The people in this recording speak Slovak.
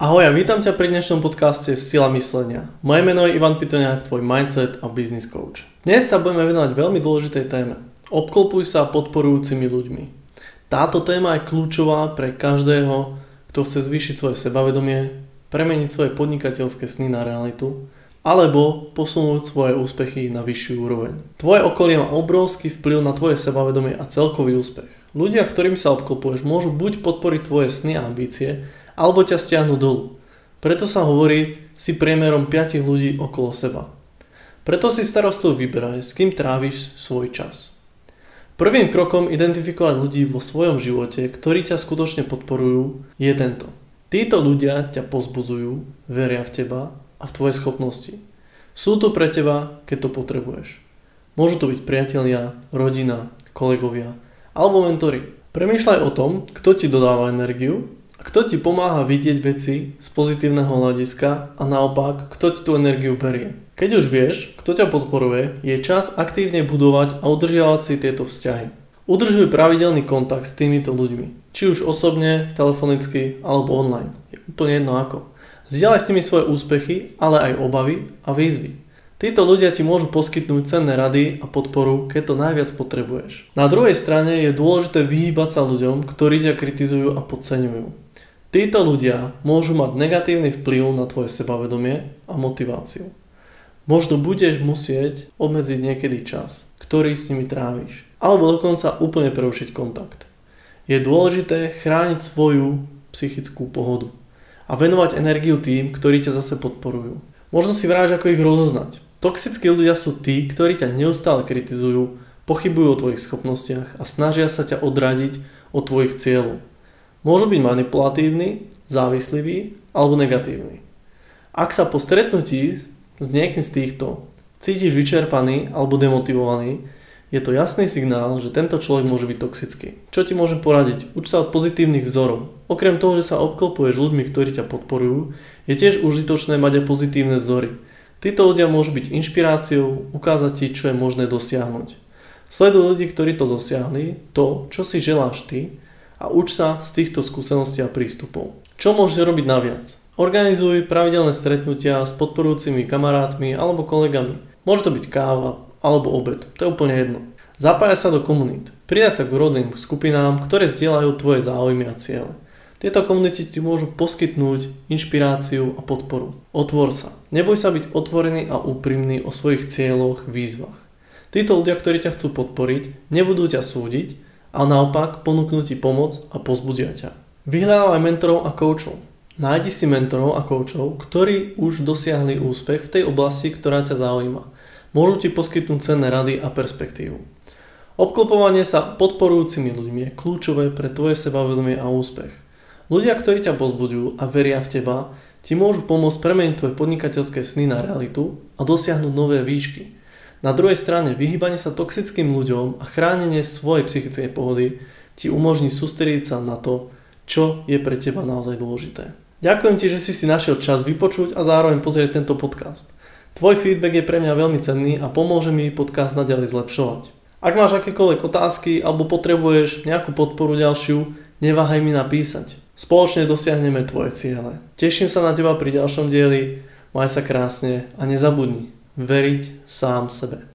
Ahoj a vítam ťa pri dnešnom podcaste Sila myslenia. Moje meno je Ivan Pitoniak, tvoj mindset a business coach. Dnes sa budeme venovať veľmi dôležitej téme. Obklopuj sa podporujúcimi ľuďmi. Táto téma je kľúčová pre každého, kto chce zvýšiť svoje sebavedomie, premeniť svoje podnikateľské sny na realitu, alebo posunúť svoje úspechy na vyššiu úroveň. Tvoje okolie má obrovský vplyv na tvoje sebavedomie a celkový úspech. Ľudia, ktorým sa obklopuješ, môžu buď podporiť tvoje sny a ambície, alebo ťa stiahnu dolu. Preto sa hovorí, si priemerom 5 ľudí okolo seba. Preto si starostlivo vyberaj, s kým tráviš svoj čas. Prvým krokom identifikovať ľudí vo svojom živote, ktorí ťa skutočne podporujú, je tento. Títo ľudia ťa povzbudzujú, veria v teba a v tvoje schopnosti. Sú tu pre teba, keď to potrebuješ. Môžu to byť priatelia, rodina, kolegovia alebo mentori. Premýšľaj o tom, kto ti dodáva energiu, kto ti pomáha vidieť veci z pozitívneho hľadiska a naopak, kto ti tú energiu berie. Keď už vieš, kto ťa podporuje, je čas aktívne budovať a udržiavať si tieto vzťahy. Udržuj pravidelný kontakt s týmito ľuďmi, či už osobne, telefonicky alebo online. Je úplne jedno ako. Zdieľaj s nimi svoje úspechy, ale aj obavy a výzvy. Títo ľudia ti môžu poskytnúť cenné rady a podporu, keď to najviac potrebuješ. Na druhej strane je dôležité vyhýbať sa ľuďom, ktorí ťa kritizujú a podceňujú. Títo ľudia môžu mať negatívny vplyv na tvoje sebavedomie a motiváciu. Možno budeš musieť obmedziť niekedy čas, ktorý s nimi tráviš, alebo dokonca úplne prerušiť kontakt. Je dôležité chrániť svoju psychickú pohodu a venovať energiu tým, ktorí ťa zase podporujú. Možno si vráš, ako ich rozoznať. Toxickí ľudia sú tí, ktorí ťa neustále kritizujú, pochybujú o tvojich schopnostiach a snažia sa ťa odradiť od tvojich cieľov. Môžu byť manipulatívni, závislí alebo negatívni. Ak sa po stretnutí s niekým z týchto cítiš vyčerpaný alebo demotivovaný, je to jasný signál, že tento človek môže byť toxický. Čo ti môžem poradiť? Uč sa od pozitívnych vzorov. Okrem toho, že sa obklopuješ ľuďmi, ktorí ťa podporujú, je tiež užitočné mať aj pozitívne vzory. Títo ľudia môžu byť inšpiráciou, ukázať ti, čo je možné dosiahnuť. Sleduj ľudí, ktorí to dosiahli, to, čo si želáš ty, a uč sa z týchto skúseností a prístupov. Čo môžeš robiť naviac? Organizuj pravidelné stretnutia s podporujúcimi kamarátmi alebo kolegami. Môže to byť káva alebo obed, to je úplne jedno. Zapájaj sa do komunít. Pridaj sa k rôznym skupinám, ktoré zdieľajú tvoje záujmy a ciele. Tieto komunity ti môžu poskytnúť inšpiráciu a podporu. Otvor sa. Neboj sa byť otvorený a úprimný o svojich cieľoch, výzvach. Títo ľudia, ktorí ťa chcú podporiť, nebudú ťa súdiť, a naopak ponúknú ti pomoc a povzbudia ťa. Vyhľadávaj mentorov a koučov. Nájdi si mentorov a koučov, ktorí už dosiahli úspech v tej oblasti, ktorá ťa zaujíma. Môžu ti poskytnúť cenné rady a perspektívu. Obklopovanie sa podporujúcimi ľuďmi je kľúčové pre tvoje sebavedomie a úspech. Ľudia, ktorí ťa povzbudujú a veria v teba, ti môžu pomôcť premeniť tvoje podnikateľské sny na realitu a dosiahnuť nové výšky. Na druhej strane, vyhýbanie sa toxickým ľuďom a chránenie svojej psychickej pohody ti umožní sústrediť sa na to, čo je pre teba naozaj dôležité. Ďakujem ti, že si našiel čas vypočuť a zároveň pozrieť tento podcast. Tvoj feedback je pre mňa veľmi cenný a pomôže mi podcast naďalej zlepšovať. Ak máš akékoľvek otázky alebo potrebuješ nejakú podporu ďalšiu, neváhaj mi napísať. Spoločne dosiahneme tvoje ciele. Teším sa na teba pri ďalšom dieli, maj sa krásne a nezabudni veriť sám sebe.